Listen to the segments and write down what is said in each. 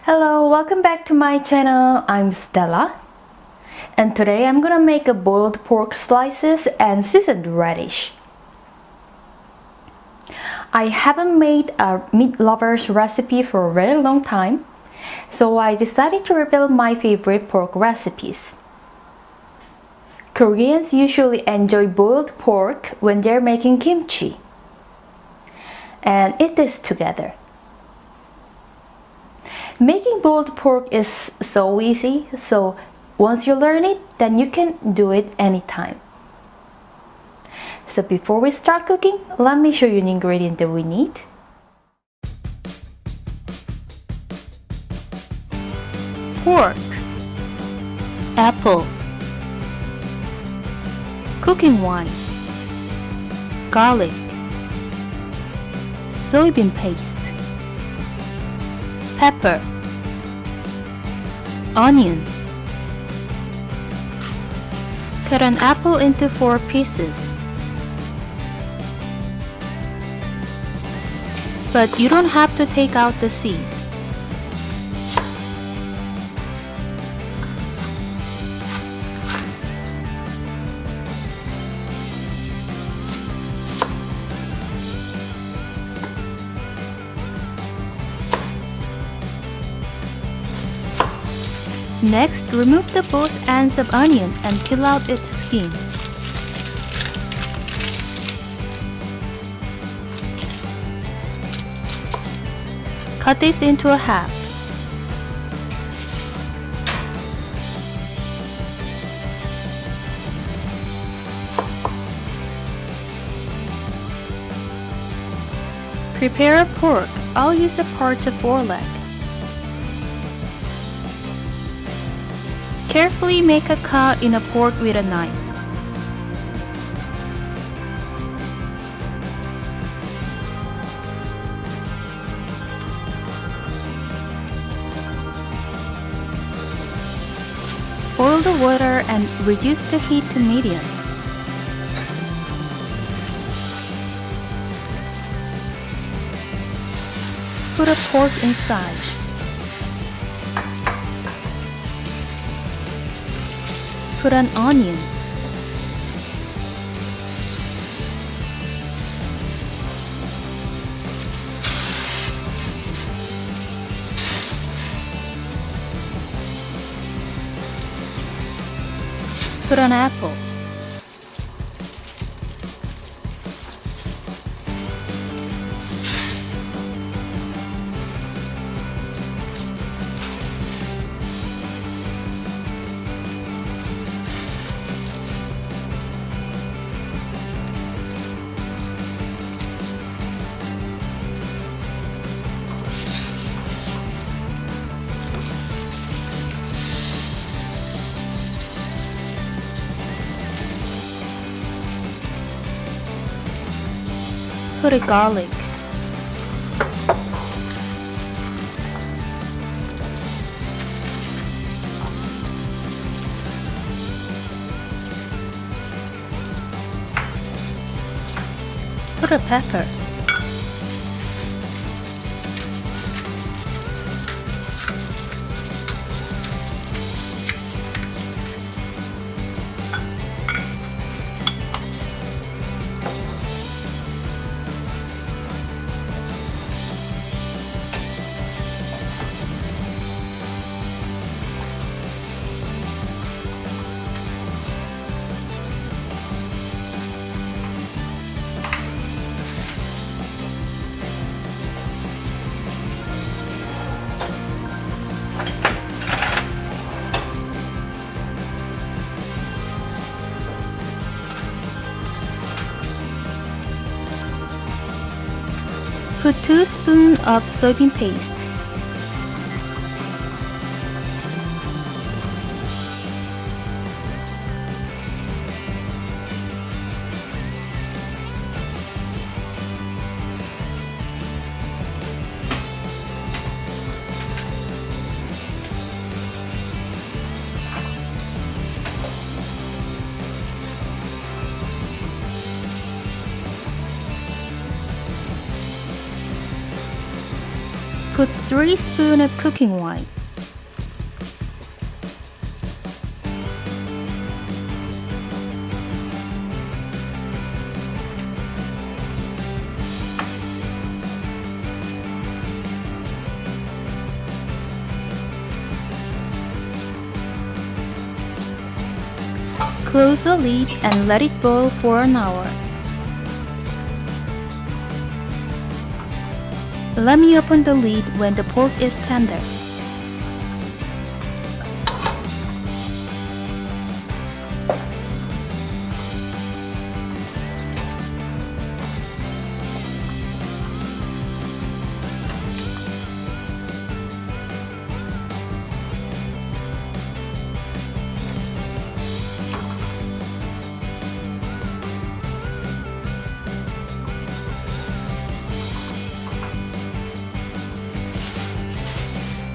Hello, welcome back to my channel. I'm Stella, and today I'm gonna make a boiled pork slices and seasoned radish. I haven't made a meat lover's recipe for a very long time, so I decided to rebuild my favorite pork recipes. Koreans usually enjoy boiled pork when they're making kimchi and eat this together. Making boiled pork is so easy, so once you learn it, then you can do it anytime. So before we start cooking, let me show you the ingredient that we need. Pork, apple, cooking wine, garlic, soybean paste, pepper, onion. Cut an apple into 4 pieces. But you don't have to take out the seeds. Next, remove the both ends of onion and peel out its skin. Cut this into a half. Prepare a pork. I'll use a part of foreleg. Carefully make a cut in a pork with a knife. Boil the water and reduce the heat to medium. Put a pork inside. Put an onion. Put an apple. Put a garlic. Put a pepper. Put 2 spoons of soybean paste. Put 3 spoons of cooking wine. Close the lid and let it boil for an hour. Let me open the lid when the pork is tender.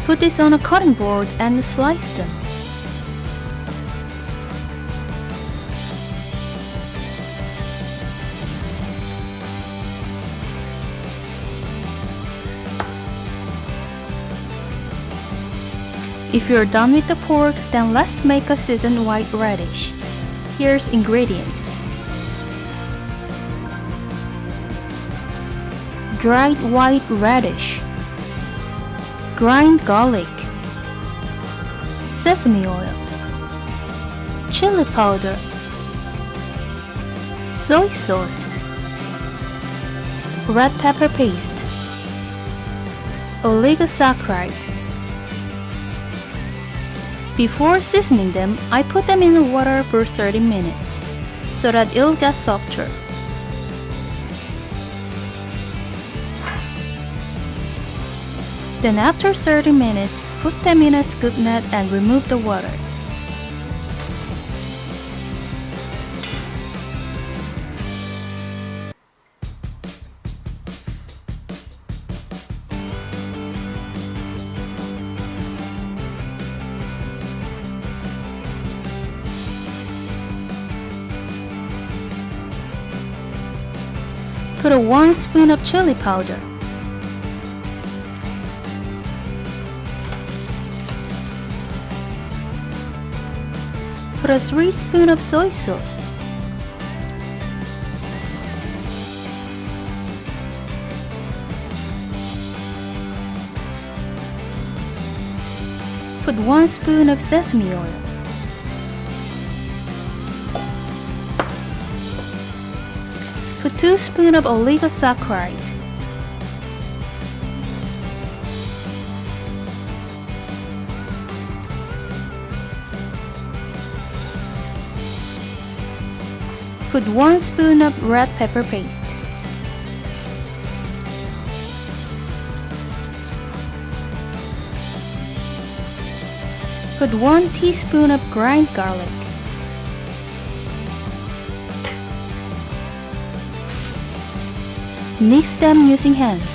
Put this on a cutting board and slice them. If you're done with the pork, then let's make a seasoned white radish. Here's ingredients. Dried white radish, grind garlic, sesame oil, chili powder, soy sauce, red pepper paste, oligosaccharide. Before seasoning them, I put them in the water for 30 minutes so that it'll get softer. Then after 30 minutes, put them in a scoop net and remove the water. Put a 1 spoon of chili powder. Put a 3 spoons of soy sauce. Put 1 spoon of sesame oil. Put 2 spoons of oligosaccharide. Put 1 spoon of red pepper paste. Put 1 teaspoon of ground garlic. Mix them using hands.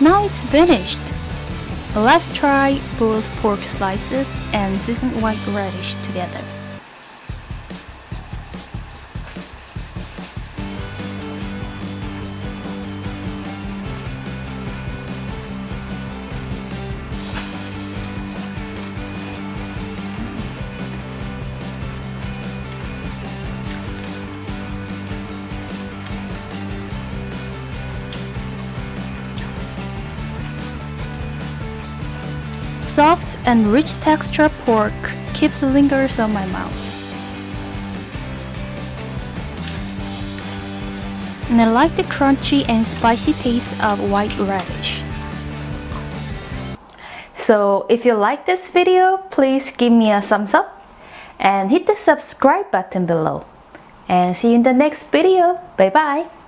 Now it's finished! Let's try boiled pork slices and seasoned white radish together. Soft and rich texture pork keeps lingers on my mouth. And I like the crunchy and spicy taste of white radish. So if you like this video, please give me a thumbs up and hit the subscribe button below. And see you in the next video. Bye bye.